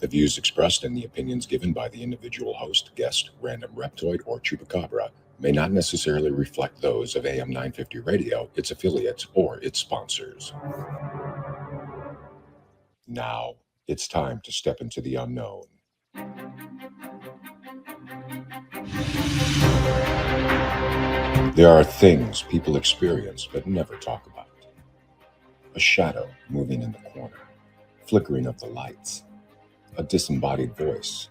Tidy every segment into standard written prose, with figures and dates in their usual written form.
The views expressed and the opinions given by the individual host, guest, random reptoid, or chupacabra may not necessarily reflect those of AM 950 Radio, its affiliates, or its sponsors. Now, it's time to step into the unknown. There are things people experience but never talk about. A shadow moving in the corner, flickering of the lights, a disembodied voice.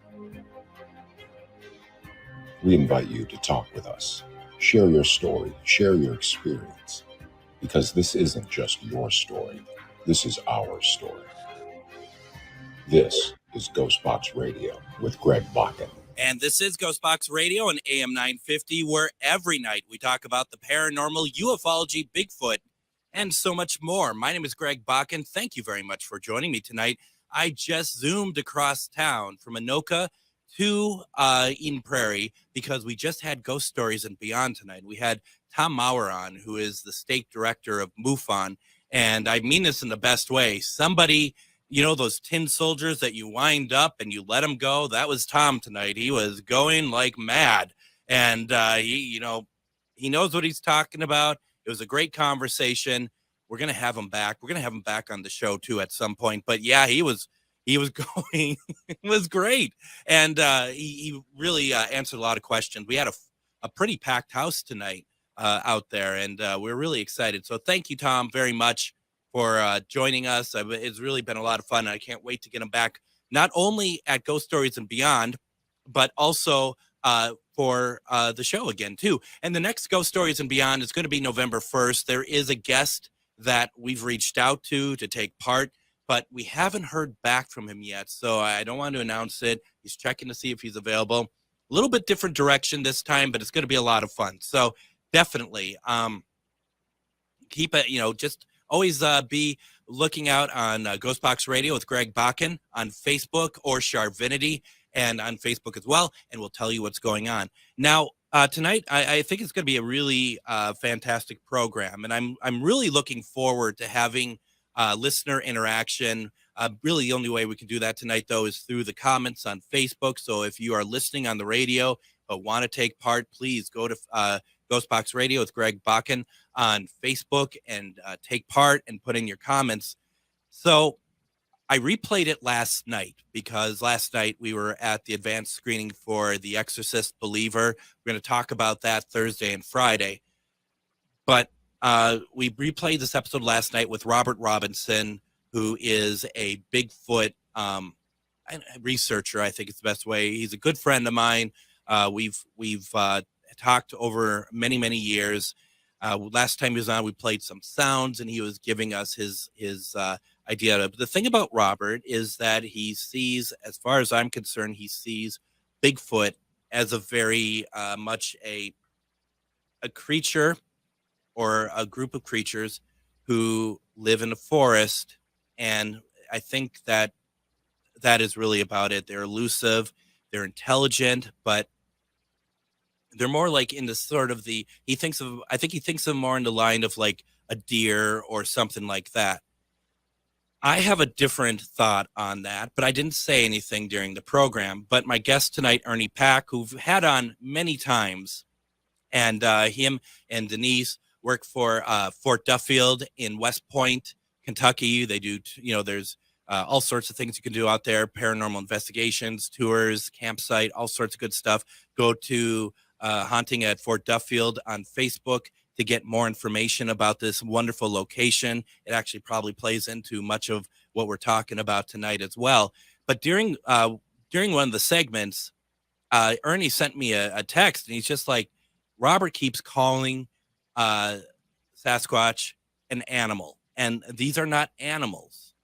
We invite you to talk with us. Share your story, share your experience, because this isn't just your story, this is our story. This is GhostBox Radio with Greg Bakun. And this is GhostBox Radio on AM 950, where every night we talk about the paranormal, ufology, Bigfoot, and so much more. My name is Greg Bakun. Thank you very much for joining me tonight. I just zoomed across town from Anoka to Eden Prairie because we just had Ghost Stories and Beyond tonight. We had Tom Maurer on, who is the state director of MUFON, and I mean this in the best way. Somebody... You know, those tin soldiers that you wind up and you let them go? That was Tom tonight. He was going like mad. And, he knows what he's talking about. It was a great conversation. We're going to have him back. We're going to have him back on the show, too, at some point. But, yeah, he was going. It was great. And he really answered a lot of questions. We had a pretty packed house tonight out there, and we're really excited. So thank you, Tom, very much for joining us. It's really been a lot of fun. I can't wait to get him back, not only at Ghost Stories and Beyond, but also for the show again, too. And the next Ghost Stories and Beyond is going to be November 1st. There is a guest that we've reached out to take part, but we haven't heard back from him yet, so I don't want to announce it. He's checking to see if he's available. A little bit different direction this time, but it's going to be a lot of fun. So definitely keep it, just... Always be looking out on GhostBox Radio with Greg Bakun on Facebook or Charvinity, and on Facebook as well, and we'll tell you what's going on. Now, tonight, I think it's going to be a really fantastic program, and I'm really looking forward to having listener interaction. Really, the only way we can do that tonight, though, is through the comments on Facebook. So if you are listening on the radio but want to take part, please go to GhostBox Radio with Greg Bakun on Facebook and take part and put in your comments. So I replayed it last night because last night we were at the advanced screening for The Exorcist Believer. We're going to talk about that Thursday and Friday. But we replayed this episode last night with Robert Robinson, who is a Bigfoot researcher, I think it's the best way. He's a good friend of mine. We've talked over many, many years. Last time he was on, we played some sounds, and he was giving us his idea. But the thing about Robert is that he sees, as far as I'm concerned, he sees Bigfoot as a very much a creature or a group of creatures who live in a forest. And I think that is really about it. They're elusive, they're intelligent, but they're more like in the sort of I think he thinks of more in the line of like a deer or something like that. I have a different thought on that, but I didn't say anything during the program. But my guest tonight, Ernie Pack, who've had on many times, and him and Denise work for Fort Duffield in West Point, Kentucky. They do, there's all sorts of things you can do out there, paranormal investigations, tours, campsite, all sorts of good stuff. Go to Haunting at Fort Duffield on Facebook to get more information about this wonderful location. It actually probably plays into much of what we're talking about tonight as well. But during one of the segments, Ernie sent me a text, and he's just like, Robert keeps calling Sasquatch an animal, and these are not animals.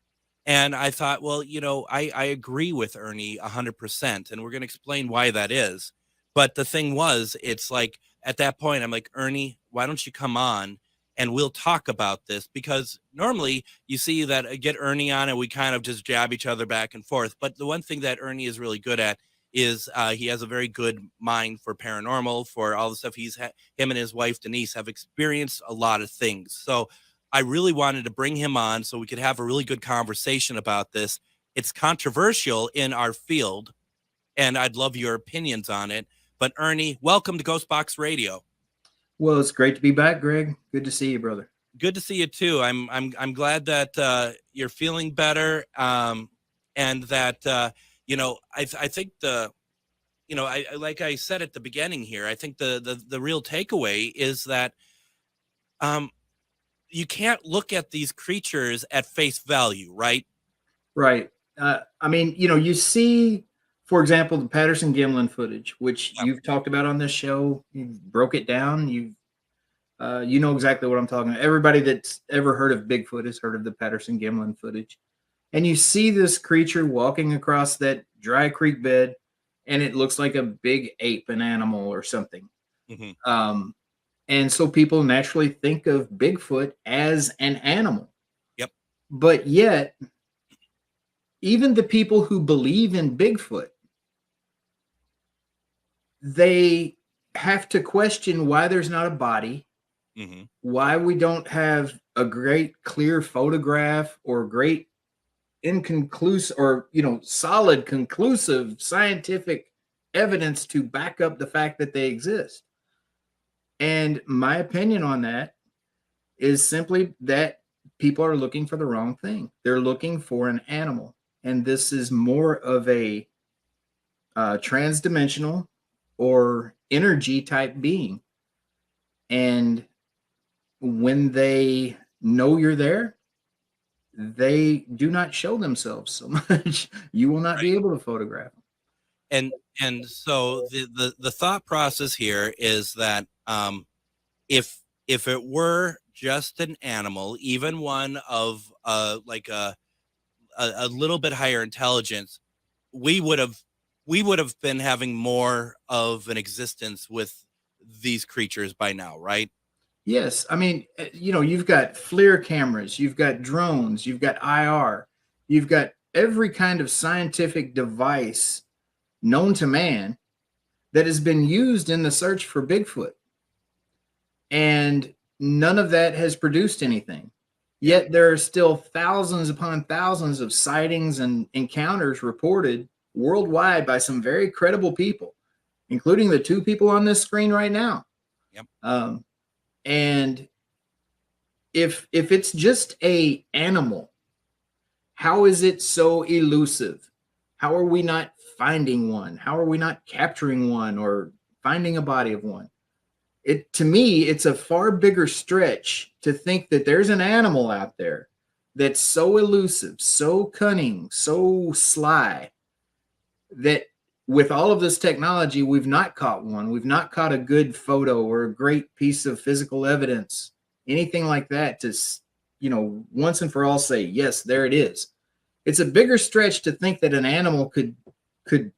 And I thought, well, I agree with Ernie 100%, and we're going to explain why that is. But the thing was, it's like at that point, I'm like, Ernie, why don't you come on and we'll talk about this? Because normally you see that I get Ernie on and we kind of just jab each other back and forth. But the one thing that Ernie is really good at is he has a very good mind for paranormal, for all the stuff him and his wife, Denise, have experienced a lot of things. So I really wanted to bring him on so we could have a really good conversation about this. It's controversial in our field, and I'd love your opinions on it. But Ernie, welcome to GhostBox Radio. Well, it's great to be back, Greg. Good to see you, brother. Good to see you too. I'm glad that you're feeling better, and that I think like I said at the beginning here, I think the real takeaway is that you can't look at these creatures at face value, right? Right. I mean, you see, for example, the Patterson-Gimlin footage, which you've talked about on this show. You broke it down. You know exactly what I'm talking about. Everybody that's ever heard of Bigfoot has heard of the Patterson-Gimlin footage. And you see this creature walking across that dry creek bed, and it looks like a big ape, an animal or something. Mm-hmm. And so people naturally think of Bigfoot as an animal. Yep. But yet, even the people who believe in Bigfoot, they have to question why there's not a body, mm-hmm. why we don't have a great clear photograph or great inconclusive or solid conclusive scientific evidence to back up the fact that they exist. And my opinion on that is simply that people are looking for the wrong thing. They're looking for an animal, and this is more of a transdimensional or energy type being. And when they know you're there, they do not show themselves so much. You will not be able to photograph them. And so the thought process here is that if it were just an animal, even one of like a little bit higher intelligence, we would have been having more of an existence with these creatures by now, right? Yes. I mean, you've got FLIR cameras, you've got drones, you've got IR, you've got every kind of scientific device known to man that has been used in the search for Bigfoot. And none of that has produced anything. Yet there are still thousands upon thousands of sightings and encounters reported worldwide by some very credible people, including the two people on this screen right now. Yep. And if it's just a animal, how is it so elusive? How are we not finding one? How are we not capturing one or finding a body of one? To me, it's a far bigger stretch to think that there's an animal out there that's so elusive, so cunning, so sly, that with all of this technology, we've not caught one. We've not caught a good photo or a great piece of physical evidence, anything like that to, once and for all say, yes, there it is. It's a bigger stretch to think that an animal could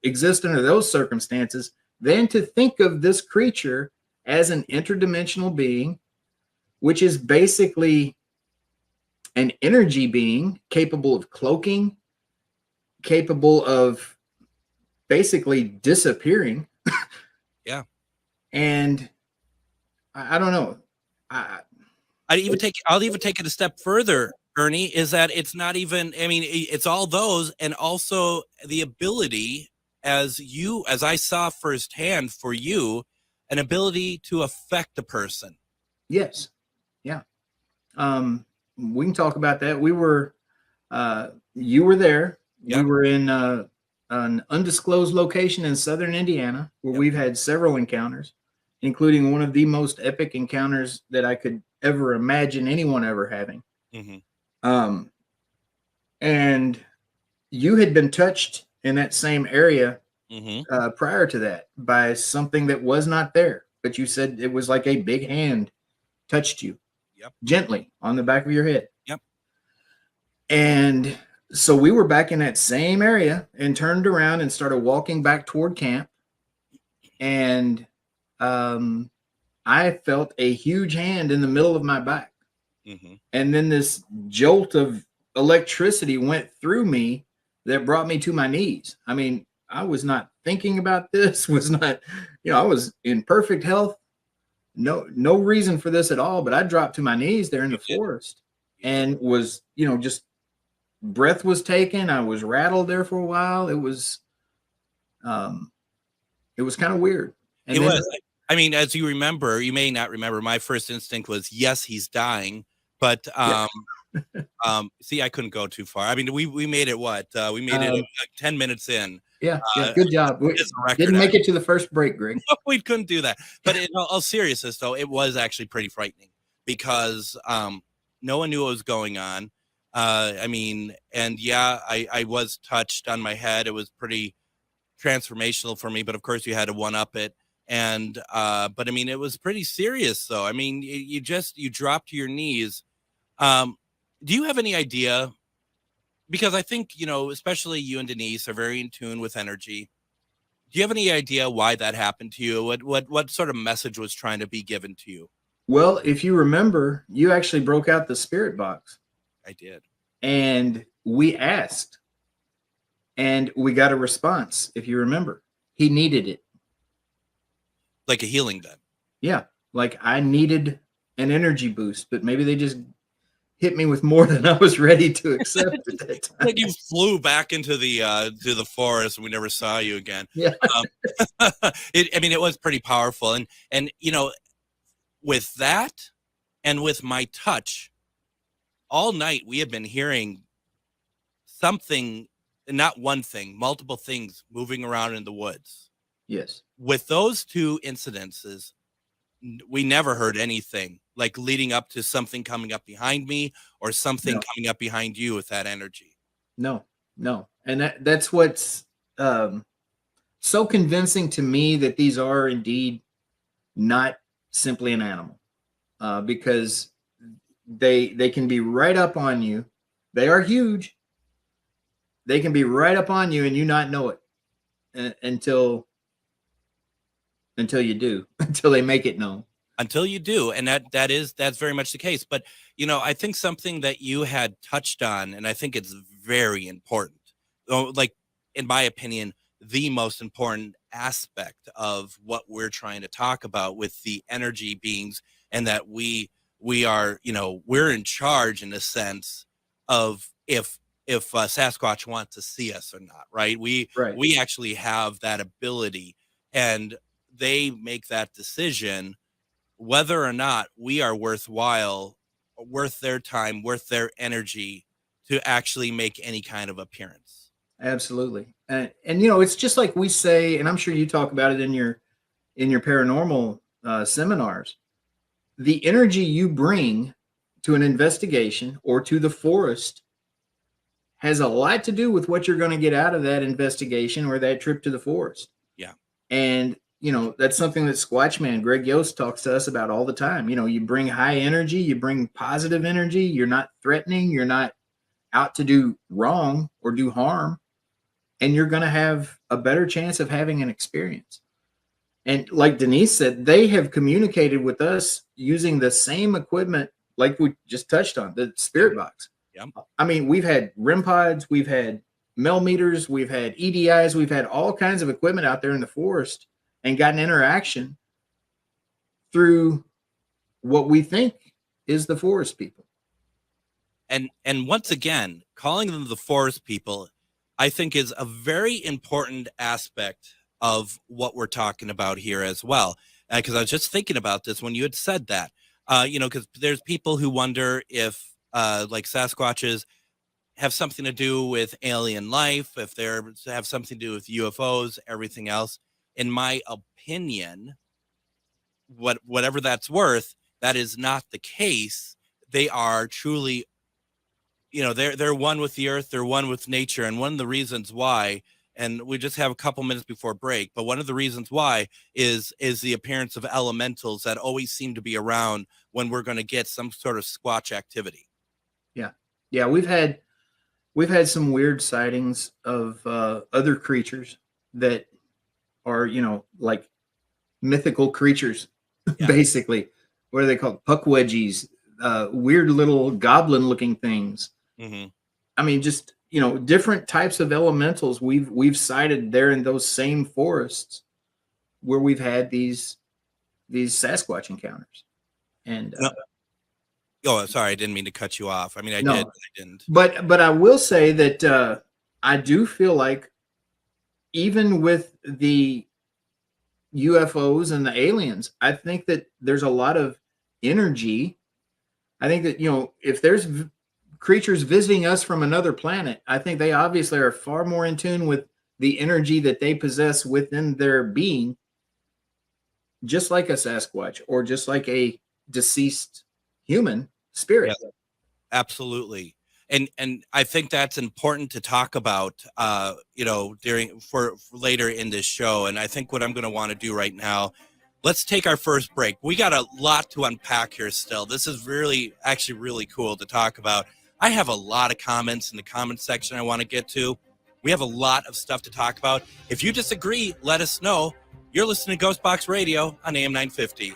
exist under those circumstances than to think of this creature as an interdimensional being, which is basically an energy being capable of cloaking, capable of basically disappearing. Yeah. And I don't know. I'll even take it a step further, Ernie, is that it's not even, I mean, it's all those, and also the ability, as I saw firsthand for you, an ability to affect a person. Yes. Yeah. We can talk about that. We were, you were there. Yep. We were in an undisclosed location in southern Indiana where we've had several encounters, including one of the most epic encounters that I could ever imagine anyone ever having. Mm-hmm. And you had been touched in that same area prior to that by something that was not there, but you said it was like a big hand touched you gently on the back of your head. Yep. And so we were back in that same area and turned around and started walking back toward camp. And I felt a huge hand in the middle of my back. Mm-hmm. And then this jolt of electricity went through me that brought me to my knees. I mean, I was not thinking about this, I was in perfect health. No reason for this at all, but I dropped to my knees there in the forest and was, just breath was taken. I was rattled there for a while. It was kind of weird. And It then, was. I mean, as you remember, you may not remember, my first instinct was, yes, he's dying. But yeah. see, I couldn't go too far. I mean, we made it what? We made it 10 minutes in. Yeah, good job. We didn't make it to the first break, Greg. No, we couldn't do that. But in all seriousness, though, it was actually pretty frightening because no one knew what was going on. I mean, and yeah, I was touched on my head. It was pretty transformational for me, but of course you had to one up it. And but I mean, it was pretty serious, though. I mean, you drop to your knees. Do you have any idea? Because I think, especially you and Denise are very in tune with energy. Do you have any idea why that happened to you? What sort of message was trying to be given to you? Well, if you remember, you actually broke out the spirit box. I did. And we asked, and we got a response. If you remember, he needed it. Like a healing then. Yeah. Like I needed an energy boost, but maybe they just hit me with more than I was ready to accept at that time. Like you flew back into the forest and we never saw you again. Yeah. It was pretty powerful. And with that and with my touch, all night we have been hearing something, not one thing, multiple things moving around in the woods. Yes. With those two incidences, we never heard anything like leading up to something coming up behind me or something coming up behind you with that energy. No. And that's what's so convincing to me that these are indeed not simply an animal, because they can be right up on you. They are huge. They can be right up on you and you not know it until you do, until they make it known. Until you do. And that's very much the case. But, I think something that you had touched on, and I think it's very important, like, in my opinion, the most important aspect of what we're trying to talk about with the energy beings, and that we are, we're in charge in a sense of if Sasquatch wants to see us or not, right? We actually have that ability, and they make that decision whether or not we are worthwhile, worth their time, worth their energy to actually make any kind of appearance. Absolutely. And it's just like we say, and I'm sure you talk about it in your paranormal seminars. The energy you bring to an investigation or to the forest has a lot to do with what you're going to get out of that investigation or that trip to the forest. Yeah. And that's something that Squatchman Greg Yost talks to us about all the time. You bring high energy, you bring positive energy. You're not threatening. You're not out to do wrong or do harm. And you're going to have a better chance of having an experience. And like Denise said, they have communicated with us using the same equipment, like we just touched on, the spirit box. Yeah. I mean, we've had REM pods, we've had mel meters, we've had EDIs, we've had all kinds of equipment out there in the forest and gotten interaction through what we think is the forest people. And once again, calling them the forest people, I think, is a very important aspect of what we're talking about here as well. Because I was just thinking about this when you had said that, because there's people who wonder if like Sasquatches have something to do with alien life, if they have something to do with UFOs, everything else. In my opinion, whatever that's worth, that is not the case. They are truly, they're one with the earth, they're one with nature. And one of the reasons why, and we just have a couple minutes before break, but one of the reasons why is the appearance of elementals that always seem to be around when we're going to get some sort of Squatch activity. Yeah. We've had some weird sightings of other creatures that are, like mythical creatures, basically. What are they called? Puckwedgies, weird little goblin looking things. Mm-hmm. I mean, just, different types of elementals we've sighted there in those same forests where we've had these Sasquatch encounters. And Oh, sorry, I didn't mean to cut you off. I mean, I No. did, but I didn't. But I will say that I do feel like even with the UFOs and the aliens, I think that there's a lot of energy. I think that, if there's creatures visiting us from another planet, I think they obviously are far more in tune with the energy that they possess within their being, just like a Sasquatch or just like a deceased human spirit. Yeah, absolutely. And I think that's important to talk about, for later in this show. And I think what I'm going to want to do right now, let's take our first break. We got a lot to unpack here still. This is actually really cool to talk about. I have a lot of comments in the comment section I want to get to. We have a lot of stuff to talk about. If you disagree, let us know. You're listening to GhostBox Radio on AM 950.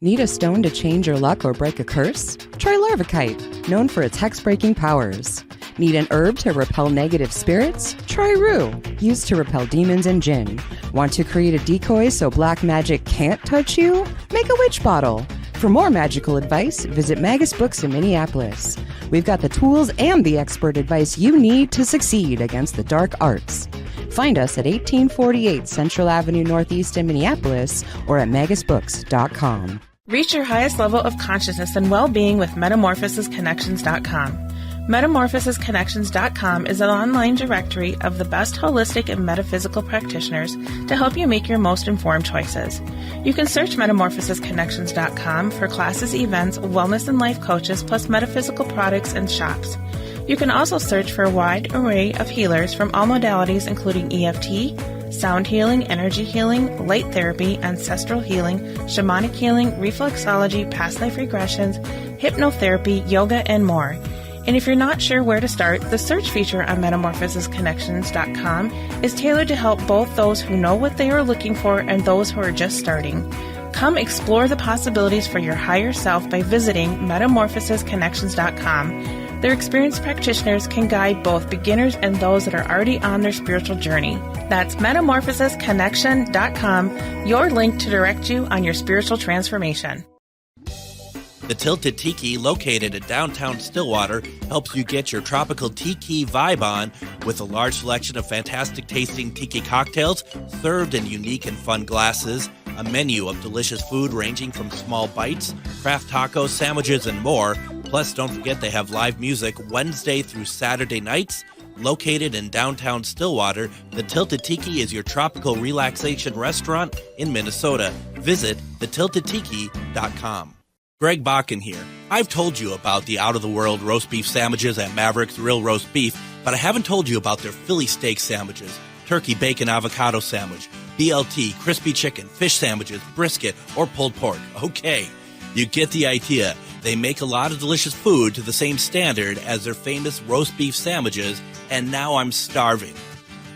Need a stone to change your luck or break a curse? Try Larvikite, known for its hex-breaking powers. Need an herb to repel negative spirits? Try Rue, used to repel demons and jinn. Want to create a decoy so black magic can't touch you? Make a witch bottle. For more magical advice, visit Magus Books in Minneapolis. We've got the tools and the expert advice you need to succeed against the dark arts. Find us at 1848 Central Avenue Northeast in Minneapolis or at magusbooks.com. Reach your highest level of consciousness and well-being with metamorphosisconnections.com. Metamorphosisconnections.com is an online directory of the best holistic and metaphysical practitioners to help you make your most informed choices. You can search metamorphosisconnections.com for classes, events, wellness and life coaches, plus metaphysical products and shops. You can also search for a wide array of healers from all modalities, including EFT, sound healing, energy healing, light therapy, ancestral healing, shamanic healing, reflexology, past life regressions, hypnotherapy, yoga, and more. And if you're not sure where to start, the search feature on metamorphosisconnections.com is tailored to help both those who know what they are looking for and those who are just starting. Come explore the possibilities for your higher self by visiting metamorphosisconnections.com. Their experienced practitioners can guide both beginners and those that are already on their spiritual journey. That's metamorphosisconnection.com, your link to direct you on your spiritual transformation. The Tilted Tiki, located in downtown Stillwater, helps you get your tropical tiki vibe on with a large selection of fantastic tasting tiki cocktails served in unique and fun glasses, a menu of delicious food ranging from small bites, craft tacos, sandwiches, and more. Plus, don't forget they have live music Wednesday through Saturday nights. Located in downtown Stillwater, the Tilted Tiki is your tropical relaxation restaurant in Minnesota. Visit thetiltedtiki.com. Greg Bakun here. I've told you about the out-of-the-world roast beef sandwiches at Maverick's Real Roast Beef, but I haven't told you about their Philly steak sandwiches, turkey bacon avocado sandwich, BLT, crispy chicken, fish sandwiches, brisket, or pulled pork. Okay, you get the idea. They make a lot of delicious food to the same standard as their famous roast beef sandwiches, and now I'm starving.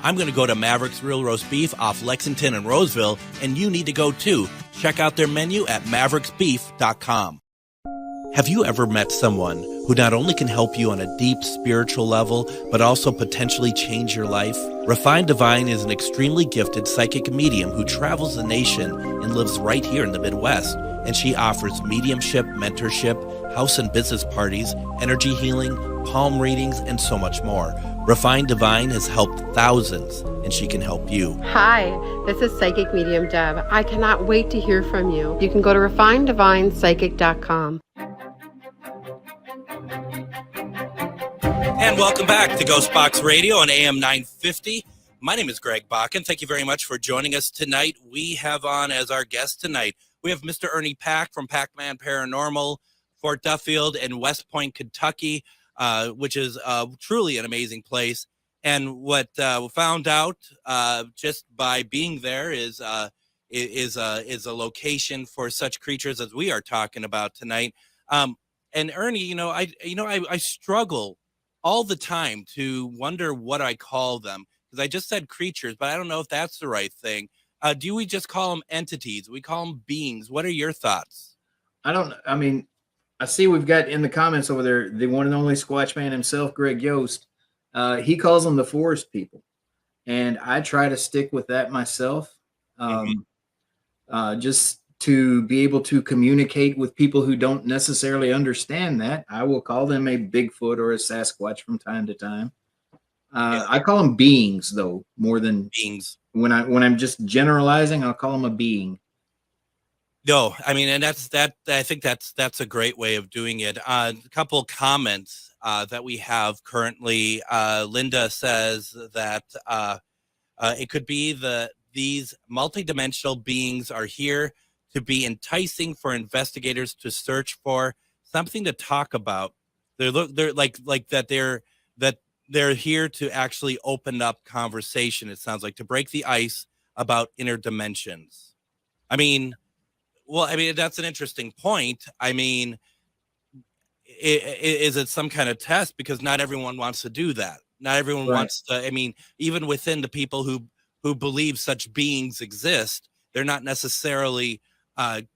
I'm going to go to Maverick's Real Roast Beef off Lexington and Roseville, and you need to go too. Check out their menu at mavericksbeef.com. Have you ever met someone who not only can help you on a deep spiritual level, but also potentially change your life? Refined Divine is an extremely gifted psychic medium who travels the nation and lives right here in the Midwest. And she offers mediumship, mentorship, house and business parties, energy healing, palm readings, and so much more. Refined Divine has helped thousands, and she can help you. Hi, this is Psychic Medium Deb. I cannot wait to hear from you. You can go to refineddivinepsychic.com. And welcome back to GhostBox Radio on AM 950. My name is Greg Bakun. Thank you very much for joining us tonight. We have on as our guest tonight, we have Mr. Ernie Pack from Pac-Man Paranormal, Fort Duffield in West Point, Kentucky, which is truly an amazing place. And what we found out just by being there is a location for such creatures as we are talking about tonight. And Ernie, I struggle all the time to wonder what I call them, because I just said creatures, but I don't know if that's the right thing. Do we just call them entities? We call them beings. What are your thoughts? I see we've got in the comments over there, the one and only Squatch Man himself, Greg Yost. He calls them the forest people. And I try to stick with that myself. just to be able to communicate with people who don't necessarily understand that. I will call them a Bigfoot or a Sasquatch from time to time. I call them beings, though, more than beings. When I'm just generalizing, I'll call them a being. No, I mean, and that's that. I think that's a great way of doing it. A couple comments that we have currently. Linda says that it could be these multidimensional beings are here to be enticing for investigators to search for something to talk about. They're like that. They're here to actually open up conversation. It sounds like to break the ice about inner dimensions. I mean, that's an interesting point. I mean, is it some kind of test? Because not everyone wants to do that. Not everyone wants to. I mean, even within the people who believe such beings exist, they're not necessarily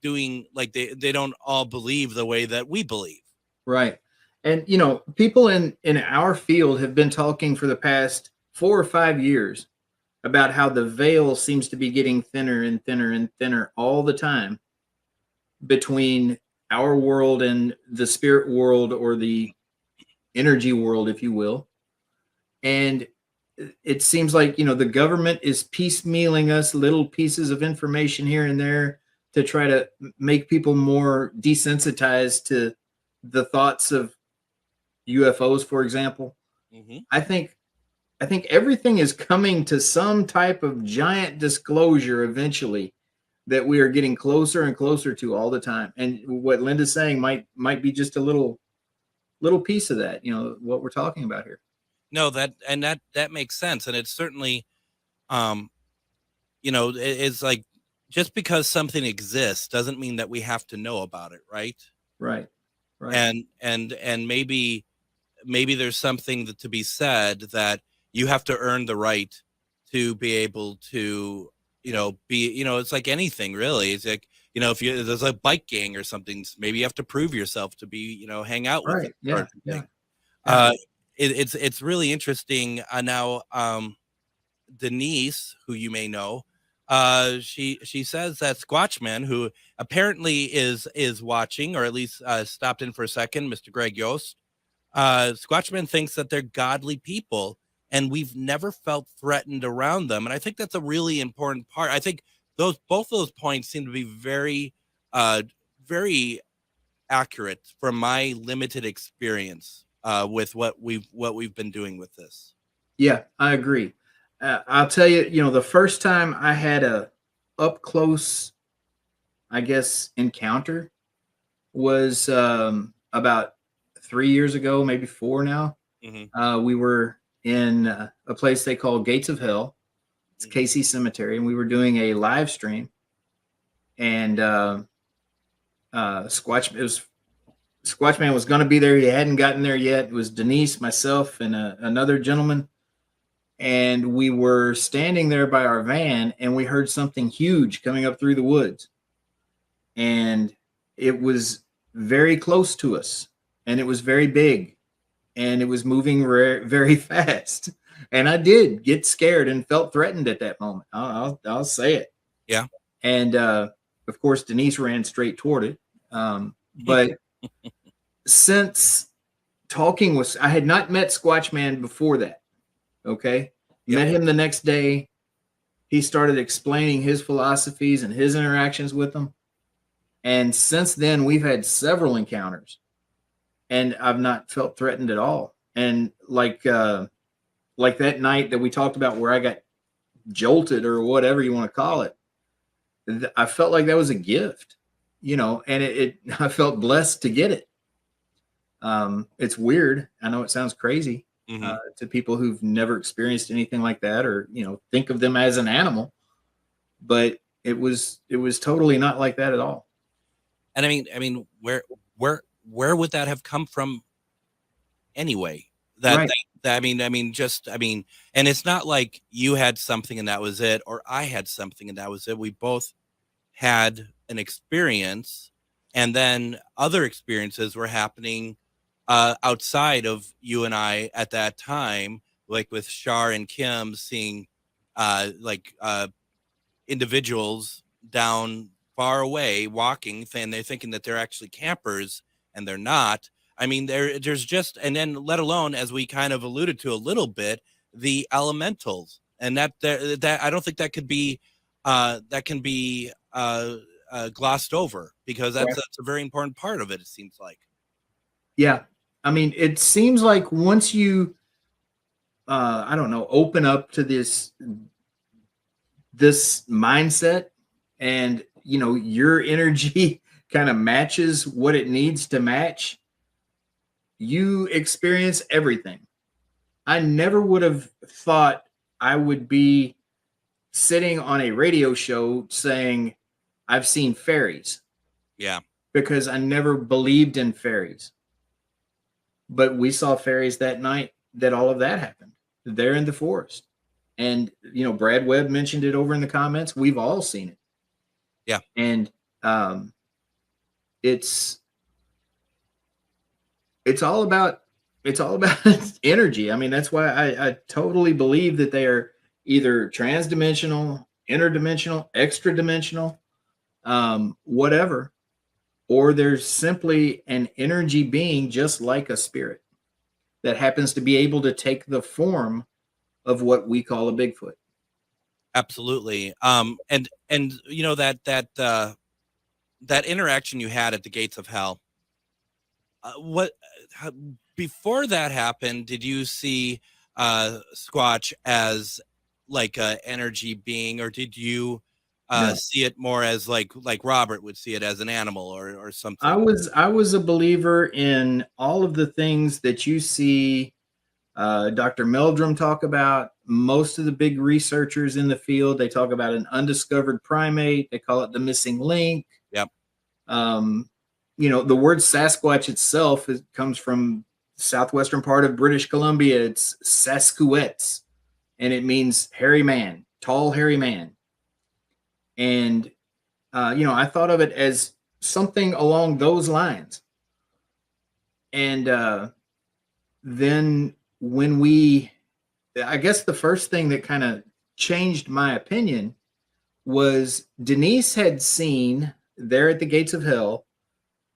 doing like they don't all believe the way that we believe. Right. And, people in our field have been talking for the past 4 or 5 years about how the veil seems to be getting thinner and thinner and thinner all the time between our world and the spirit world, or the energy world, if you will. And it seems like, the government is piecemealing us little pieces of information here and there to try to make people more desensitized to the thoughts of UFOs, for example. Mm-hmm. I think everything is coming to some type of giant disclosure eventually that we are getting closer and closer to all the time. And what Linda's saying might be just a little piece of that, what we're talking about here. No, that makes sense. And it's certainly, it's like, just because something exists doesn't mean that we have to know about it. Right. Right. And maybe there's something to be said that you have to earn the right to be able to, it's like anything really. It's like, if there's a bike gang or something, maybe you have to prove yourself to be, hang out with it. Yeah. It's really interesting. Now, Denise, who you may know, she says that Squatchman, who apparently is watching, or at least stopped in for a second, Mr. Greg Yost, Squatchman thinks that they're godly people, and we've never felt threatened around them. And I think that's a really important part. I think both those points seem to be very, very accurate from my limited experience with what we've been doing with this. Yeah, I agree. I'll tell you, the first time I had a up close, I guess, encounter was about 3 years ago, maybe 4 now. Mm-hmm. We were in a place they call Gates of Hell. It's Casey Cemetery, and we were doing a live stream. And Squatchman was going to be there. He hadn't gotten there yet. It was Denise, myself, and another gentleman. And we were standing there by our van, and we heard something huge coming up through the woods. And it was very close to us, and it was very big, and it was moving very fast. And I did get scared and felt threatened at that moment. I'll say it. Yeah. And of course, Denise ran straight toward it. But since talking I had not met Squatchman before that. Okay. Yep. Met him the next day. He started explaining his philosophies and his interactions with them. And since then, we've had several encounters, and I've not felt threatened at all. And like that night that we talked about where I got jolted, or whatever you want to call it, I felt like that was a gift, and I felt blessed to get it. It's weird. I know it sounds crazy to people who've never experienced anything like that, or, think of them as an animal, but it was totally not like that at all. And I mean, where would that have come from anyway? And it's not like you had something and that was it, or I had something and that was it. We both had an experience, and then other experiences were happening outside of you and I at that time, like with Shar and Kim seeing individuals down far away walking, and they're thinking that they're actually campers, and they're not. I mean, there's just, and then let alone, as we kind of alluded to a little bit, the elementals, and that I don't think that could be that can be glossed over, because that's a very important part of it. It seems like. Yeah, I mean, it seems like once you, I don't know, open up to this mindset, and your energy kind of matches what it needs to match, you experience everything. I never would have thought I would be sitting on a radio show saying I've seen fairies. Yeah. Because I never believed in fairies. But we saw fairies that night that all of that happened. They're in the forest. And, Brad Webb mentioned it over in the comments. We've all seen it. Yeah. And it's all about energy. I mean, that's why I totally believe that they are either transdimensional, interdimensional, extra dimensional, whatever, or there's simply an energy being just like a spirit that happens to be able to take the form of what we call a Bigfoot. Absolutely. And that interaction you had at the gates of hell, before that happened, did you see Squatch as like a energy being, or did you No. see it more as like Robert would see it, as an animal or something? I was a believer in all of the things that you see Dr. Meldrum talk about. Most of the big researchers in the field, they talk about an undiscovered primate. They call it the missing link. Yep. The word Sasquatch itself comes from southwestern part of British Columbia. It's Saskouetz, and it means hairy man, tall hairy man. And I thought of it as something along those lines. And then I guess the first thing that kind of changed my opinion was Denise had seen there at the gates of hell,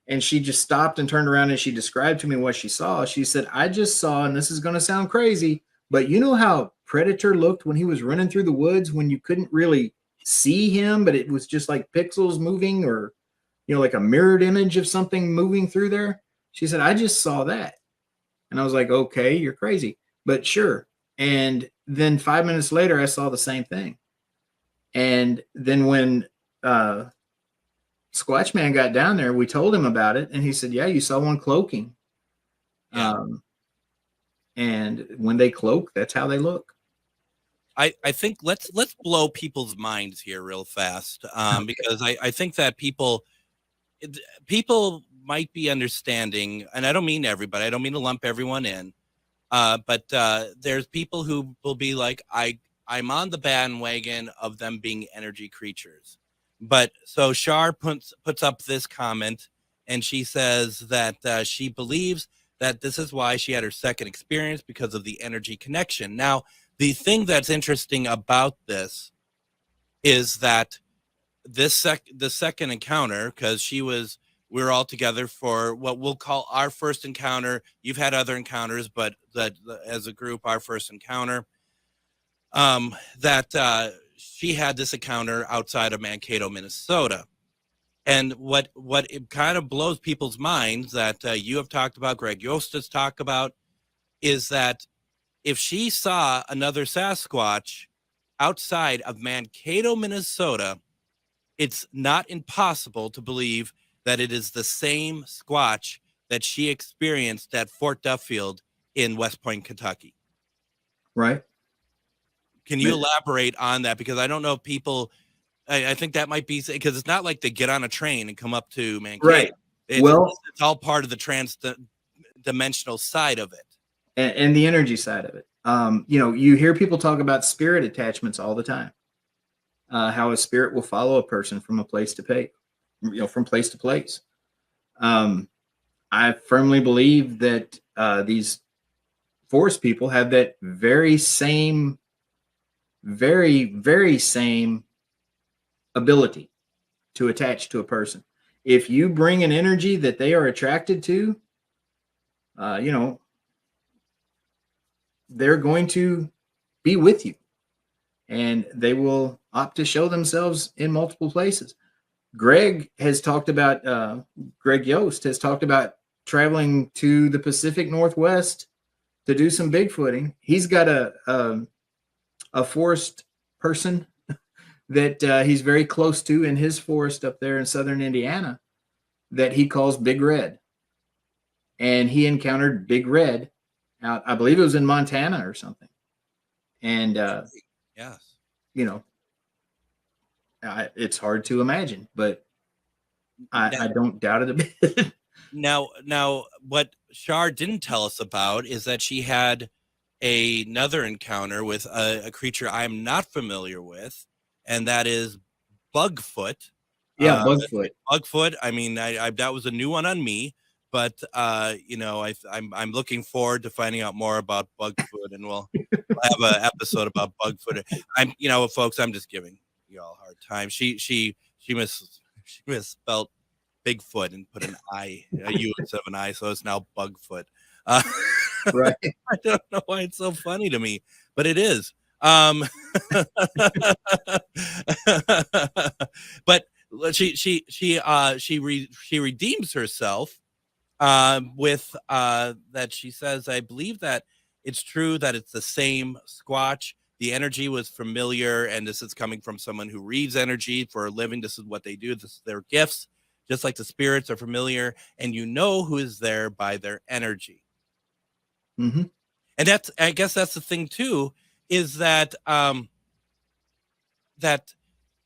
and she just stopped and turned around and she described to me what she saw. She said, I just saw, and this is going to sound crazy, but you know how Predator looked when he was running through the woods, when you couldn't really see him, but it was just like pixels moving, or like a mirrored image of something moving through there? She said, I just saw that. And I was like, okay, you're crazy, but sure. And then 5 minutes later, I saw the same thing. And then when Squatch Man got down there, we told him about it, and he said, yeah, you saw one cloaking. Yeah. And when they cloak, that's how they look. I think let's blow people's minds here real fast, because I think that people might be understanding, and I don't mean everybody, I don't mean to lump everyone in, but there's people who will be like, I'm on the bandwagon of them being energy creatures. But so Shar puts up this comment, and she says that she believes that this is why she had her second experience, because of the energy connection. Now, the thing that's interesting about this is that the second encounter, because we were all together for what we'll call our first encounter. You've had other encounters, but as a group, our first encounter, she had this encounter outside of Mankato, Minnesota. And what it kind of blows people's minds, that you have talked about, Greg Yost has talked about, is that if she saw another Sasquatch outside of Mankato, Minnesota, it's not impossible to believe that it is the same Squatch that she experienced at Fort Duffield in West Point, Kentucky. Right. Can you elaborate on that? Because I don't know if people, I think that might be, because it's not like they get on a train and come up to Mankato. Right. It's all part of the transdimensional side of it. And the energy side of it. You hear people talk about spirit attachments all the time. How a spirit will follow a person from a place to place, from place to place. I firmly believe that these forest people have that very same ability. to attach to a person. If you bring an energy that they are attracted to, they're going to be with you, and they will opt to show themselves in multiple places. Greg Yost has talked about traveling to the Pacific Northwest to do some Bigfooting. He's got a forest person that he's very close to in his forest up there in southern Indiana that he calls Big Red. And he encountered Big Red out, I believe it was in Montana or something. And, yes, it's hard to imagine, but I don't doubt it a bit. Now, what Shar didn't tell us about is that she had another encounter with a creature I am not familiar with, and that is Bugfoot. Yeah, Bugfoot. Bugfoot. I mean, I that was a new one on me, but I'm looking forward to finding out more about Bugfoot, and we'll have an episode about Bugfoot. Folks, I'm just giving you all a hard time. She misspelled Bigfoot and put an I, a U instead of an I, so it's now Bugfoot. Right. I don't know why it's so funny to me, but it is. But she redeems herself with that. She says, I believe that it's true that it's the same Squatch. The energy was familiar, and this is coming from someone who reads energy for a living. This is what they do. This is their gifts, just like the spirits are familiar, and you know who is there by their energy. Mm-hmm. And I guess that's the thing too, is that that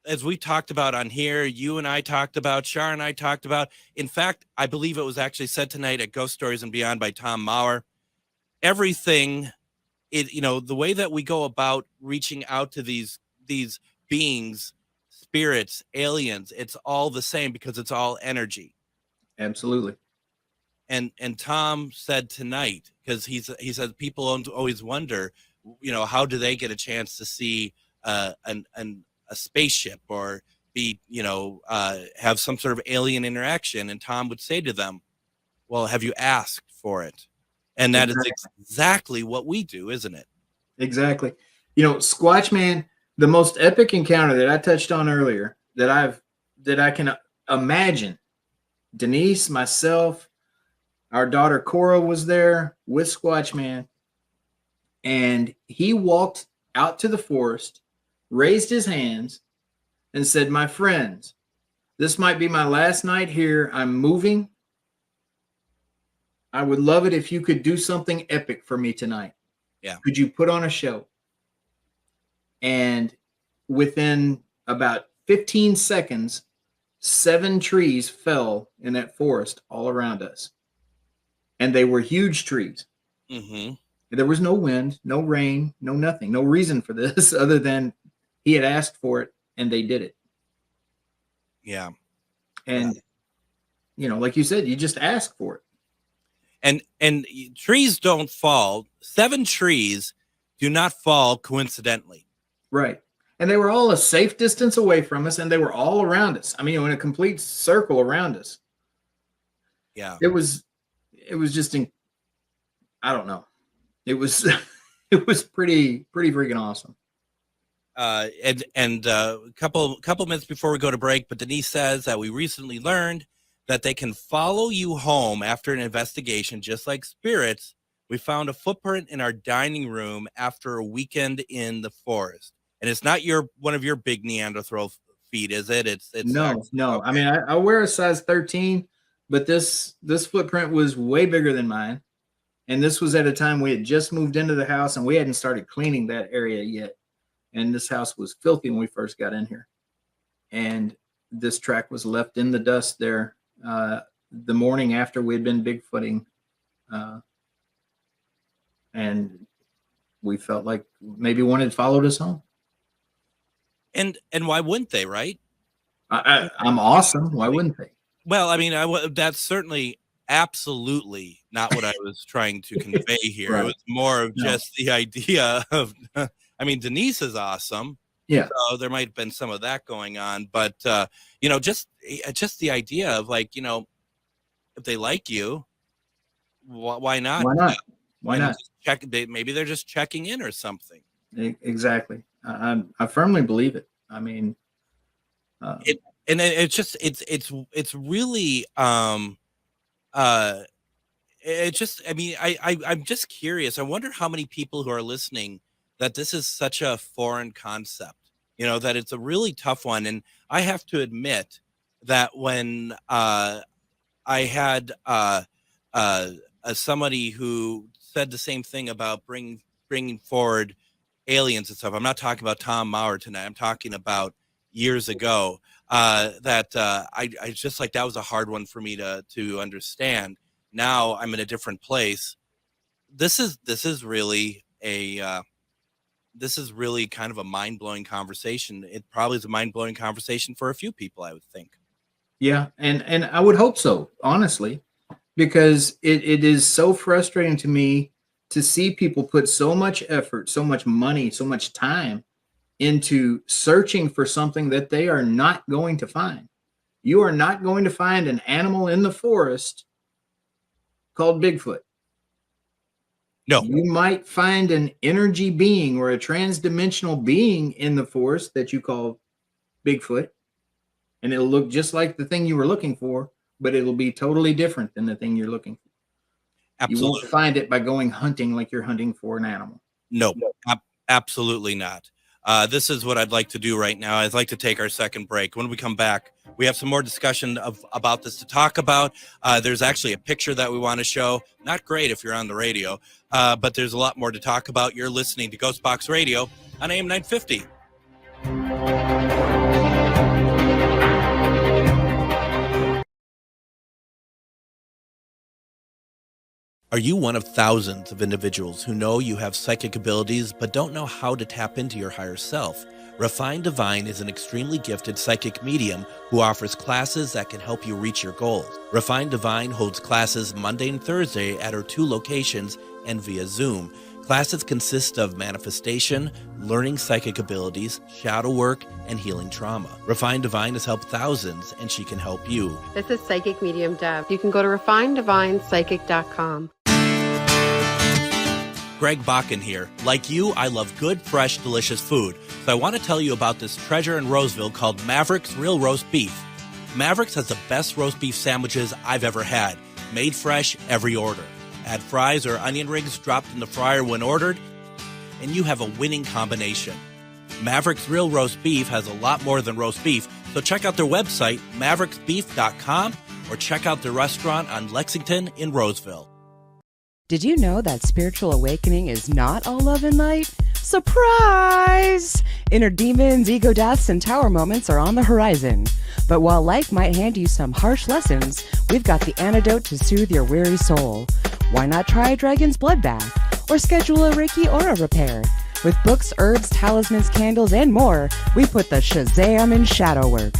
as we talked about on here, you and I talked about, Shar and I talked about. In fact, I believe it was actually said tonight at Ghost Stories and Beyond by Tom Maurer. Everything. The way that we go about reaching out to these beings, spirits, aliens, it's all the same because it's all energy. Absolutely. And Tom said tonight, because he said people always wonder, how do they get a chance to see a spaceship or be, have some sort of alien interaction? And Tom would say to them, well, have you asked for it? And that is exactly what we do, isn't it? Exactly. Squatch Man, the most epic encounter that I touched on earlier that I can imagine. Denise, myself, our daughter Cora was there with Squatch Man, and he walked out to the forest, raised his hands, and said, "My friends, this might be my last night here. I'm moving. I would love it if you could do something epic for me tonight. Yeah. Could you put on a show?" And within about 15 seconds, 7 trees fell in that forest all around us. And they were huge trees. Mm-hmm. There was no wind, no rain, no nothing, no reason for this other than he had asked for it and they did it. Yeah. And, like you said, you just ask for it. And trees don't fall. 7 trees do not fall coincidentally. Right. And they were all a safe distance away from us, and they were all around us. I mean, in a complete circle around us. Yeah. It was just I don't know. It was pretty freaking awesome. And a couple minutes before we go to break, but Denise says that we recently learned that they can follow you home after an investigation, just like spirits. We found a footprint in our dining room after a weekend in the forest. And it's not one of your big Neanderthal feet, is it? It's no. Okay. I mean, I wear a size 13, but this footprint was way bigger than mine. And this was at a time we had just moved into the house and we hadn't started cleaning that area yet. And this house was filthy when we first got in here. And this track was left in the dust there the morning after we had been Bigfooting. And we felt like maybe one had followed us home. And why wouldn't they, right? I'm awesome. Why wouldn't they? Well, I mean, that's certainly absolutely not what I was trying to convey here. Right. It was more of just the idea of, I mean, Denise is awesome. Yeah. So there might have been some of that going on, but just the idea of like, if they like you, why not? Why not? Why not? Maybe they're just checking in or something. Exactly. I firmly believe it. I mean, it's really I'm just curious. I wonder how many people who are listening that this is such a foreign concept, that it's a really tough one. And I have to admit that when I had somebody who said the same thing about bringing forward aliens and stuff. I'm not talking about Tom Maurer tonight. I'm talking about years ago. I just like that was a hard one for me to understand. Now I'm in a different place. This is really kind of a mind-blowing conversation. It probably is a mind-blowing conversation for a few people, I would think. Yeah, and I would hope so, honestly, because it is so frustrating to me to see people put so much effort, so much money, so much time into searching for something that they are not going to find. You are not going to find an animal in the forest called Bigfoot. No. You might find an energy being or a transdimensional being in the forest that you call Bigfoot, and it'll look just like the thing you were looking for, but it'll be totally different than the thing you're looking for. Absolutely. You won't find it by going hunting like you're hunting for an animal. No, absolutely not. This is what I'd like to do right now. I'd like to take our second break. When we come back, we have some more discussion about this to talk about. There's actually a picture that we want to show. Not great if you're on the radio, but there's a lot more to talk about. You're listening to GhostBox Radio on AM 950. Are you one of thousands of individuals who know you have psychic abilities but don't know how to tap into your higher self? Refined Divine is an extremely gifted psychic medium who offers classes that can help you reach your goals. Refined Divine holds classes Monday and Thursday at her 2 locations and via Zoom. Classes consist of manifestation, learning psychic abilities, shadow work, and healing trauma. Refined Divine has helped thousands, and she can help you. This is Psychic Medium Deb. You can go to refineddivinepsychic.com. Greg Bakun here. Like you, I love good, fresh, delicious food. So I want to tell you about this treasure in Roseville called Maverick's Real Roast Beef. Maverick's has the best roast beef sandwiches I've ever had. Made fresh every order. Add fries or onion rings dropped in the fryer when ordered, and you have a winning combination. Maverick's Real Roast Beef has a lot more than roast beef, so check out their website, mavericksbeef.com, or check out their restaurant on Lexington in Roseville. Did you know that spiritual awakening is not all love and light? Surprise! Inner demons, ego deaths, and tower moments are on the horizon. But while life might hand you some harsh lessons, we've got the antidote to soothe your weary soul. Why not try a dragon's blood bath? Or schedule a Reiki aura repair? With books, herbs, talismans, candles, and more, we put the Shazam in shadow work.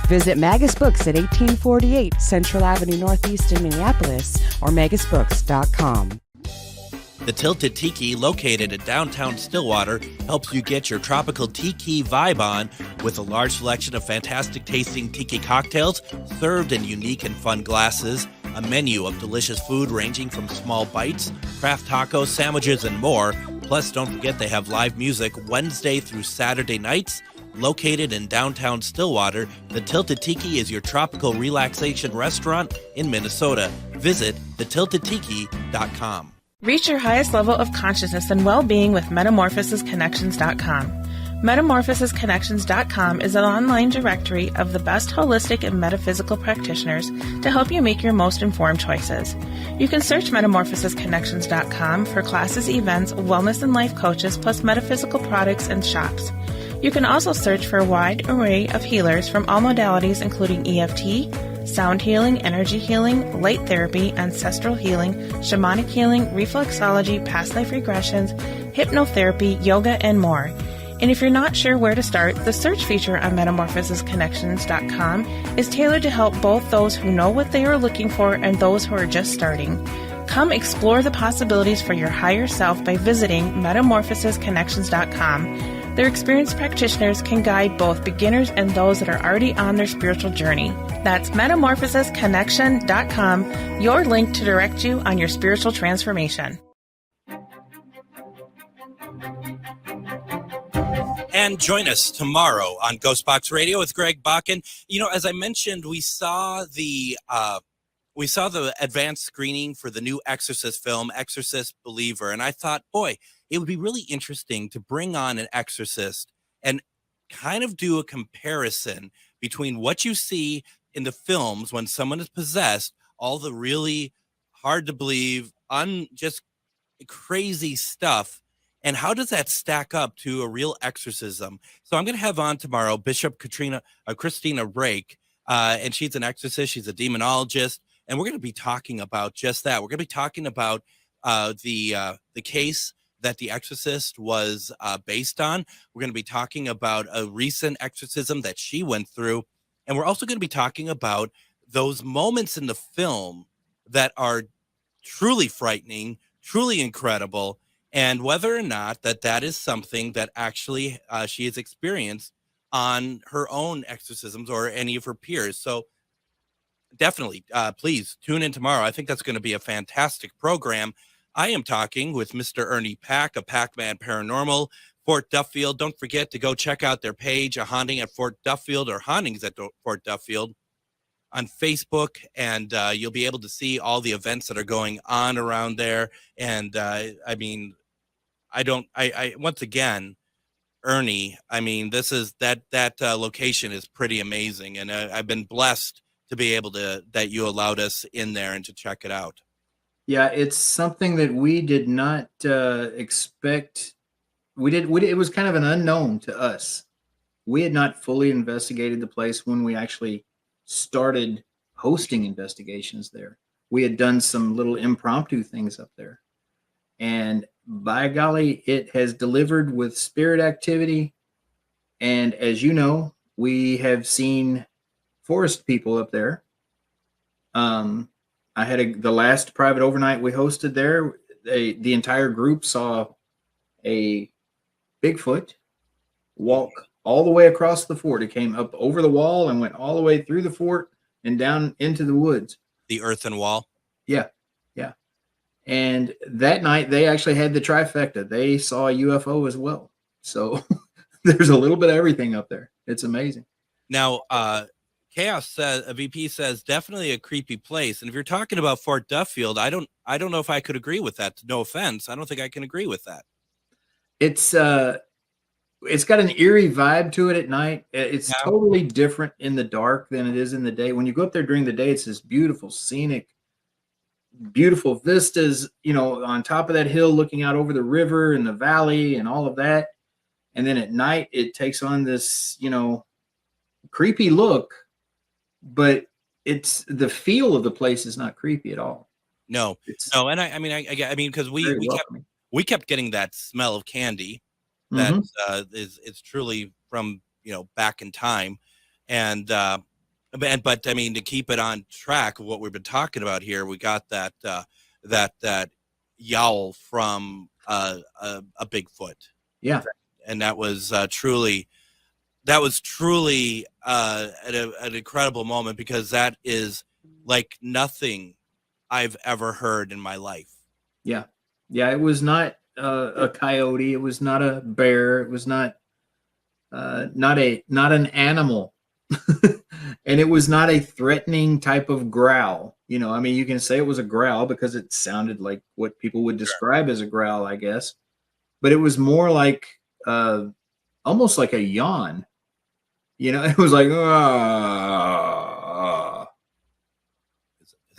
Visit Magus Books at 1848 Central Avenue Northeast in Minneapolis or magusbooks.com. The Tilted Tiki, located in downtown Stillwater, helps you get your tropical tiki vibe on with a large selection of fantastic tasting tiki cocktails served in unique and fun glasses, a menu of delicious food ranging from small bites, craft tacos, sandwiches, and more. Plus, don't forget they have live music Wednesday through Saturday nights. Located in downtown Stillwater, the Tilted Tiki is your tropical relaxation restaurant in Minnesota. Visit thetiltedtiki.com. Reach your highest level of consciousness and well-being with metamorphosisconnections.com. Metamorphosisconnections.com is an online directory of the best holistic and metaphysical practitioners to help you make your most informed choices. You can search metamorphosisconnections.com for classes, events, wellness and life coaches, plus metaphysical products and shops. You can also search for a wide array of healers from all modalities, including EFT, sound healing, energy healing, light therapy, ancestral healing, shamanic healing, reflexology, past life regressions, hypnotherapy, yoga, and more. And if you're not sure where to start, the search feature on metamorphosisconnections.com is tailored to help both those who know what they are looking for and those who are just starting. Come explore the possibilities for your higher self by visiting metamorphosisconnections.com. Their experienced practitioners can guide both beginners and those that are already on their spiritual journey. That's metamorphosisconnection.com, your link to direct you on your spiritual transformation. And join us tomorrow on GhostBox Radio with Greg Bakun. You know, as I mentioned, we saw the advanced screening for the new Exorcist film, Exorcist Believer, and I thought, boy, it would be really interesting to bring on an exorcist and kind of do a comparison between what you see in the films when someone is possessed, all the really hard to believe, just crazy stuff, and how does that stack up to a real exorcism? So I'm going to have on tomorrow Bishop Christina Rake, and she's an exorcist. She's a demonologist, and we're going to be talking about just that. We're going to be talking about the case that The Exorcist was based on. We're going to be talking about a recent exorcism that she went through, and we're also going to be talking about those moments in the film that are truly frightening, truly incredible, and whether or not that is something that actually she has experienced on her own exorcisms or any of her peers. So definitely, please tune in tomorrow. I think that's going to be a fantastic program. I am talking with Mr. Ernie Pack of Pac-Man Paranormal, Fort Duffield. Don't forget to go check out their page, A Haunting at Fort Duffield or Hauntings at Fort Duffield on Facebook, and you'll be able to see all the events that are going on around there. And I mean, once again, Ernie, I mean, this is that location is pretty amazing, and I've been blessed to be able that you allowed us in there and to check it out. Yeah, it's something that we did not expect. It was kind of an unknown to us. We had not fully investigated the place when we actually started hosting investigations there. We had done some little impromptu things up there, and by golly, it has delivered with spirit activity. And as you know, we have seen forest people up there. I had the last private overnight we hosted there. The entire group saw a Bigfoot walk all the way across the fort. It came up over the wall and went all the way through the fort and down into the woods. The earthen wall? Yeah. And that night, they actually had the trifecta. They saw a UFO as well. So there's a little bit of everything up there. It's amazing. Now, Chaos says, VP says, definitely a creepy place. And if you're talking about Fort Duffield, I don't know if I could agree with that. No offense. I don't think I can agree with that. It's got an eerie vibe to it at night. It's totally different in the dark than it is in the day. When you go up there during the day, it's this beautiful, scenic, beautiful vistas, on top of that hill, looking out over the river and the valley and all of that. And then at night, it takes on this, creepy look, but it's the feel of the place is not creepy at all. No. And I mean, because we kept getting that smell of candy that is truly from, back in time. And, but I mean, to keep it on track of what we've been talking about here, we got that yowl from a Bigfoot. Yeah. And that was truly an incredible moment, because that is like nothing I've ever heard in my life. Yeah. It was not a coyote. It was not a bear. It was not an animal. And it was not a threatening type of growl. You can say it was a growl because it sounded like what people would describe as a growl, I guess. But it was more like almost like a yawn. It was like,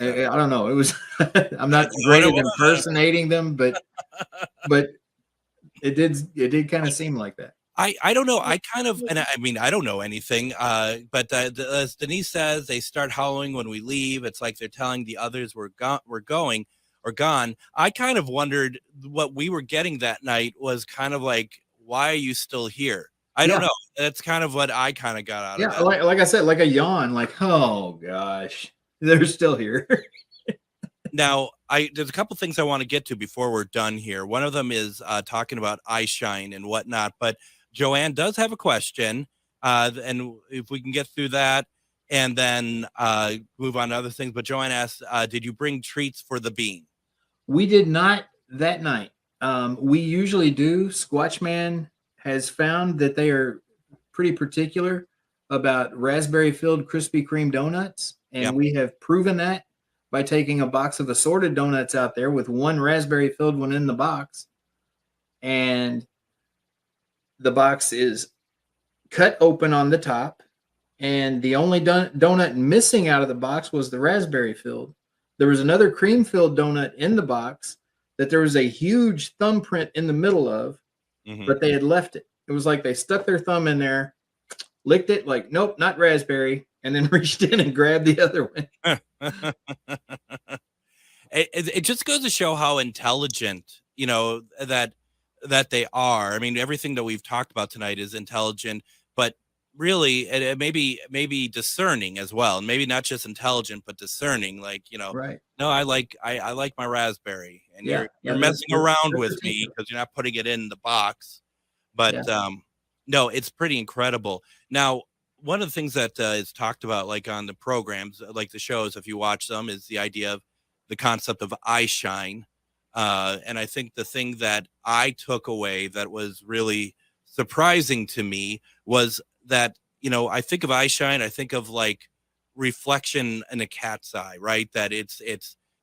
I don't know. It was, I'm not great at impersonating them, but it did kind of seem like that. I don't know. I don't know anything. But as Denise says, they start howling when we leave. It's like they're telling the others we're going or gone. I kind of wondered what we were getting that night was kind of like, why are you still here? I don't know. That's kind of what I kind of got out of that. Like I said, like a yawn, like, oh gosh, they're still here. Now, there's a couple things I want to get to before we're done here. One of them is talking about eye shine and whatnot. But Joanne does have a question, and if we can get through that and then move on to other things. But Joanne asks, did you bring treats for the bean? We did not that night. We usually do. Squatchman has found that they are pretty particular about raspberry-filled Krispy Kreme donuts, and Yep. we have proven that by taking a box of assorted donuts out there with one raspberry-filled one in the box, and the box is cut open on the top, and the only donut missing out of the box was the raspberry-filled. There was another cream-filled donut in the box that there was a huge thumbprint in the middle of, but they had left it. It was like they stuck their thumb in there, licked it, like, nope, not raspberry, and then reached in and grabbed the other one. It just goes to show how intelligent, that they are. I mean, everything that we've talked about tonight is intelligent, but really it may be discerning as well, and maybe not just intelligent but discerning. Like, Right. no, I like my raspberry, and Yeah, you're yeah, messing they're around with me particular. because you're not putting it in the box. But Yeah. no, it's pretty incredible. Now, one of the things that is talked about, like on the programs, like the shows, if you watch them, is the idea of the concept of eye shine. And I think the thing that I took away that was really surprising to me was that, I think of eye shine, I think of like reflection in a cat's eye, right? That it's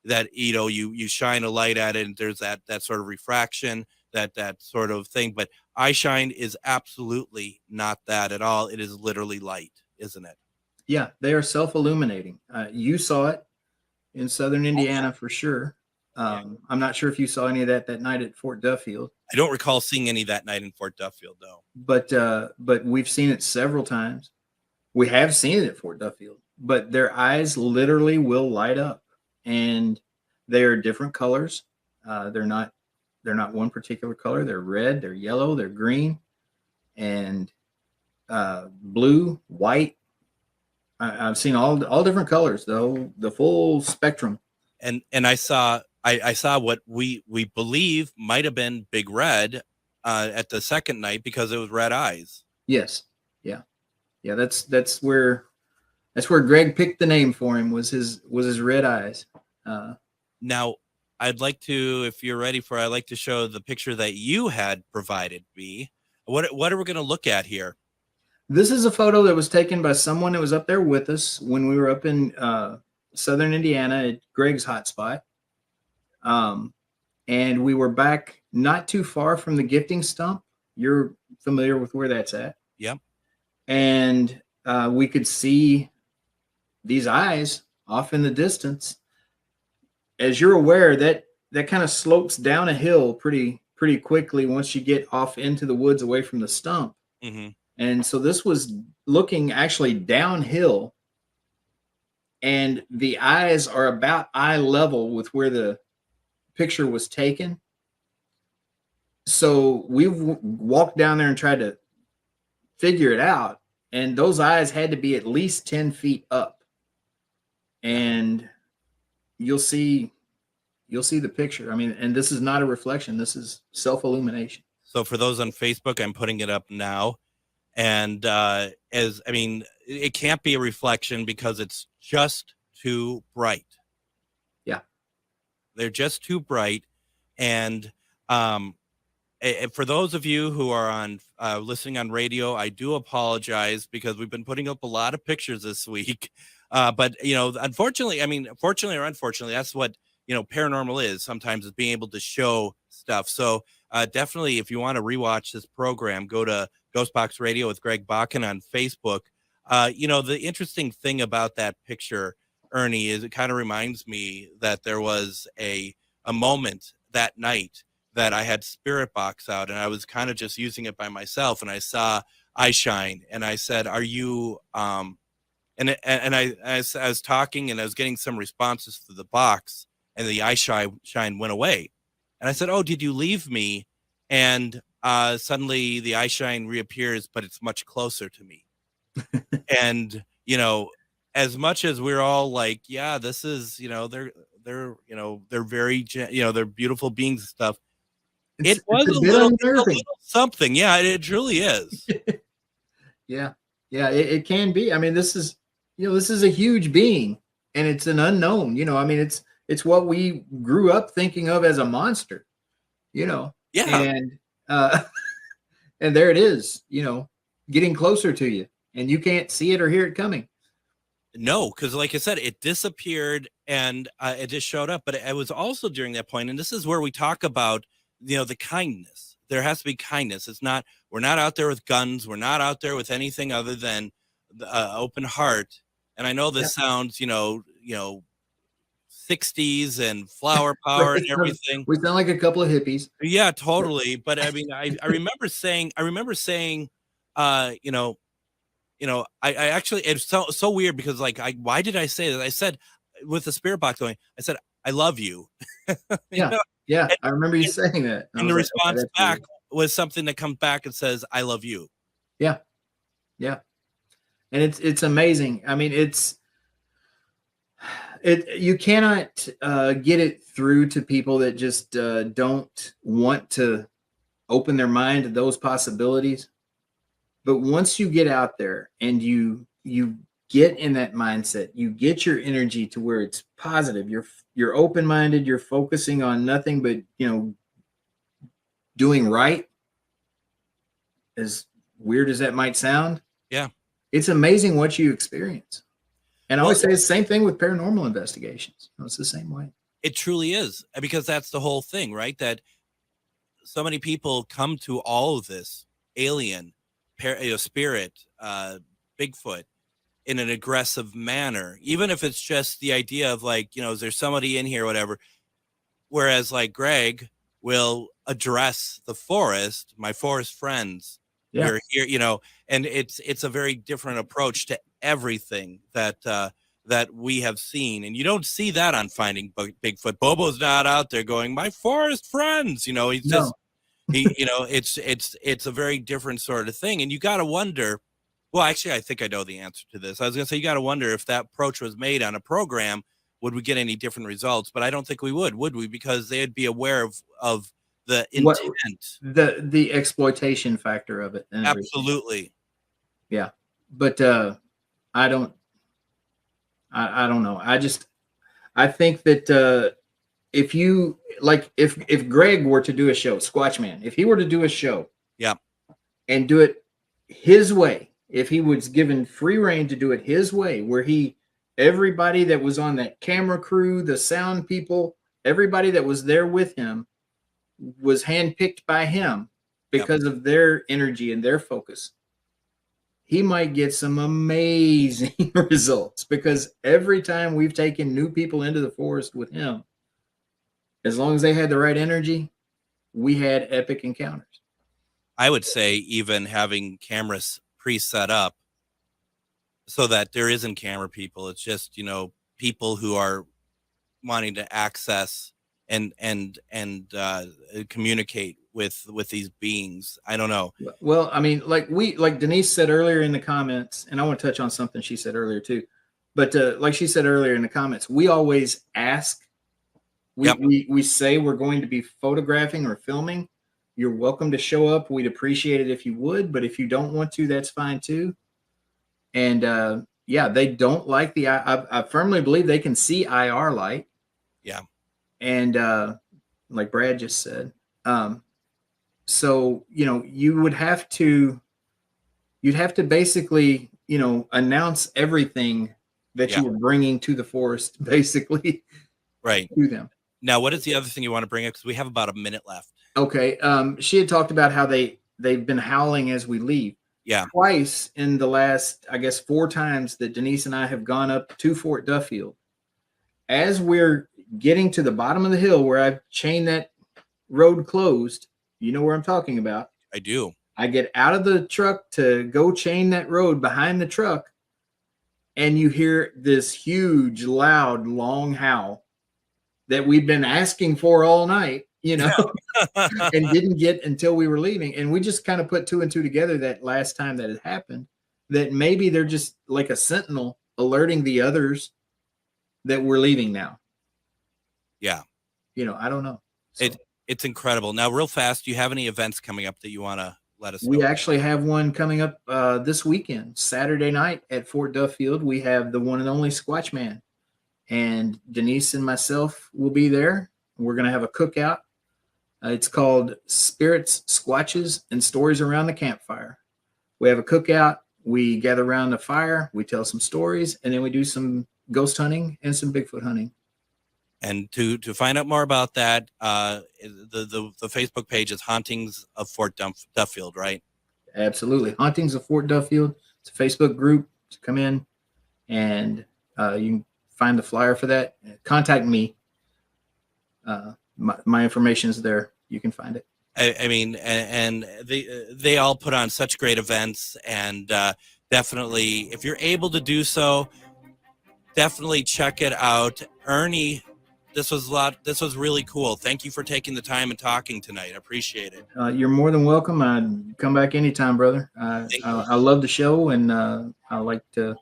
that, you shine a light at it and there's that sort of refraction, that sort of thing. But eye shine is absolutely not that at all. It is literally light, isn't it? Yeah, they are self-illuminating. You saw it in Southern Indiana for sure. I'm not sure if you saw any of that night at Fort Duffield. I don't recall seeing any that night in Fort Duffield, though. But we've seen it several times. We have seen it at Fort Duffield, but their eyes literally will light up, and they are different colors. They're not one particular color. They're red, they're yellow, they're green, and blue, white. I've seen all different colors, though, the full spectrum. And I saw what we believe might have been Big Red at the second night because it was red eyes. Yes, yeah. That's where Greg picked the name for him, was his red eyes. Now, I'd like to, if you're ready I'd like to show the picture that you had provided me. What are we going to look at here? This is a photo that was taken by someone that was up there with us when we were up in Southern Indiana at Greg's hotspot. And we were back not too far from the gifting stump. You're familiar with where that's at. Yep. And we could see these eyes off in the distance. As you're aware, that kind of slopes down a hill pretty quickly once you get off into the woods away from the stump. Mm-hmm. And so this was looking actually downhill, and the eyes are about eye level with where the picture was taken. So we walked down there and tried to figure it out, and those eyes had to be at least 10 feet up. And you'll see the picture. I mean, and this is not a reflection. This is self-illumination. So for those on Facebook, I'm putting it up now. And it can't be a reflection because it's just too bright. Yeah. They're just too bright. And for those of you who are on listening on radio, I do apologize because we've been putting up a lot of pictures this week. But, unfortunately, fortunately or unfortunately, that's what, paranormal is sometimes, is being able to show stuff. So definitely, if you want to rewatch this program, go to GhostBox Radio with Greg Bakun on Facebook. The interesting thing about that picture, Ernie, is it kind of reminds me that there was a moment that night that I had Spirit Box out and I was kind of just using it by myself, and I saw eye shine, and I said, "Are you?" And I was talking and I was getting some responses to the box, and the eye shine went away, and I said, "Oh, did you leave me?" And suddenly the eye shine reappears, but it's much closer to me. And, as much as we're all like, yeah, this is, they're very, they're beautiful beings and stuff. It was it's a a bit little, it's a unnerving. little something. Yeah, it truly is. Yeah. Yeah, it can be. I mean, this is a huge being, and it's an unknown. I mean, it's what we grew up thinking of as a monster. Yeah. And and there it is. Getting closer to you, and you can't see it or hear it coming. No, because like I said, it disappeared and it just showed up. But it was also during that point, and this is where we talk about, the kindness. There has to be kindness. We're not out there with guns. We're not out there with anything other than the open heart. And I know this sounds, 60s and flower power and everything. We sound like a couple of hippies. Yeah, totally. But I mean, I remember saying, I actually, it's so weird because why did I say that? I said with the spirit box going, I said, I love you. Yeah. Yeah. I remember you saying that. And the response back was something that comes back and says, I love you. Yeah. Yeah. And it's amazing. I mean, you cannot get it through to people that just don't want to open their mind to those possibilities. But once you get out there and you get in that mindset, you get your energy to where it's positive. You're open-minded. You're focusing on nothing but doing right. As weird as that might sound, yeah, it's amazing what you experience. And I always say the same thing with paranormal investigations. It's the same way. It truly is, because that's the whole thing, right? That so many people come to all of this alien, spirit, Bigfoot in an aggressive manner, even if it's just the idea of is there somebody in here, whatever. Whereas Greg will address the forest, my forest friends. Yeah. We're here, and it's a very different approach to everything that we have seen. And you don't see that on Finding Bigfoot. Bobo's not out there going, my forest friends, he's just, it's a very different sort of thing. And you got to wonder, well, actually, I think I know the answer to this. I was going to say, you got to wonder if that approach was made on a program, would we get any different results? But I don't think we would we? Because they'd be aware of the intent, the exploitation factor of it. Absolutely. Yeah. But I don't know. I think that if Greg were to do a show, Squatchman, if he were to do a show, yeah, and do it his way, if he was given free reign to do it his way, where everybody that was on that camera crew, the sound people, everybody that was there with him was handpicked by him because of their energy and their focus, he might get some amazing results, because every time we've taken new people into the forest with him, as long as they had the right energy, we had epic encounters. I would say even having cameras pre-set up so that there isn't camera people. It's just, people who are wanting to access and communicate with these beings. I don't know. Well, I mean, like Denise said earlier in the comments, and I want to touch on something she said earlier too, but like she said earlier in the comments, we always ask, we say we're going to be photographing or filming. You're welcome to show up. We'd appreciate it if you would, but if you don't want to, that's fine too. And they don't like I firmly believe they can see IR light. Yeah. And like Brad just said, so, you'd have to basically, announce everything that you were bringing to the forest, basically. Right. To them. Now, what is the other thing you want to bring up? Because we have about a minute left. Okay. She had talked about how they've been howling as we leave. Yeah. Twice in the last, I guess, 4 times that Denise and I have gone up to Fort Duffield. As we're getting to the bottom of the hill where I've chained that road closed, you know where I'm talking about. I do. I get out of the truck to go chain that road behind the truck, and you hear this huge, loud, long howl that we've been asking for all night, and didn't get until we were leaving. And we just kind of put 2 and 2 together that last time that it happened, that maybe they're just like a sentinel alerting the others that we're leaving now. Yeah. I don't know. So. It's incredible. Now, real fast, do you have any events coming up that you want to let us know? We actually have one coming up this weekend, Saturday night at Fort Duffield. We have the one and only Squatch Man, and Denise and myself will be there. We're going to have a cookout. It's called Spirits, Squatches, and Stories Around the Campfire. We have a cookout. We gather around the fire. We tell some stories, and then we do some ghost hunting and some Bigfoot hunting. And to find out more about that, the Facebook page is Hauntings of Fort Duffield, right? Absolutely. Hauntings of Fort Duffield. It's a Facebook group. So come in, and you can find the flyer for that. Contact me. My information is there. You can find it. I mean, and they all put on such great events, and definitely, if you're able to do so, definitely check it out. Ernie, this was really cool. Thank you for taking the time and talking tonight. I appreciate it. You're more than welcome. I'd come back anytime, brother. I love the show, and I like to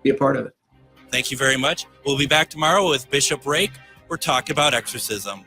be a part of it. Thank you very much. We'll be back tomorrow with Bishop Rake. We're talking about exorcism.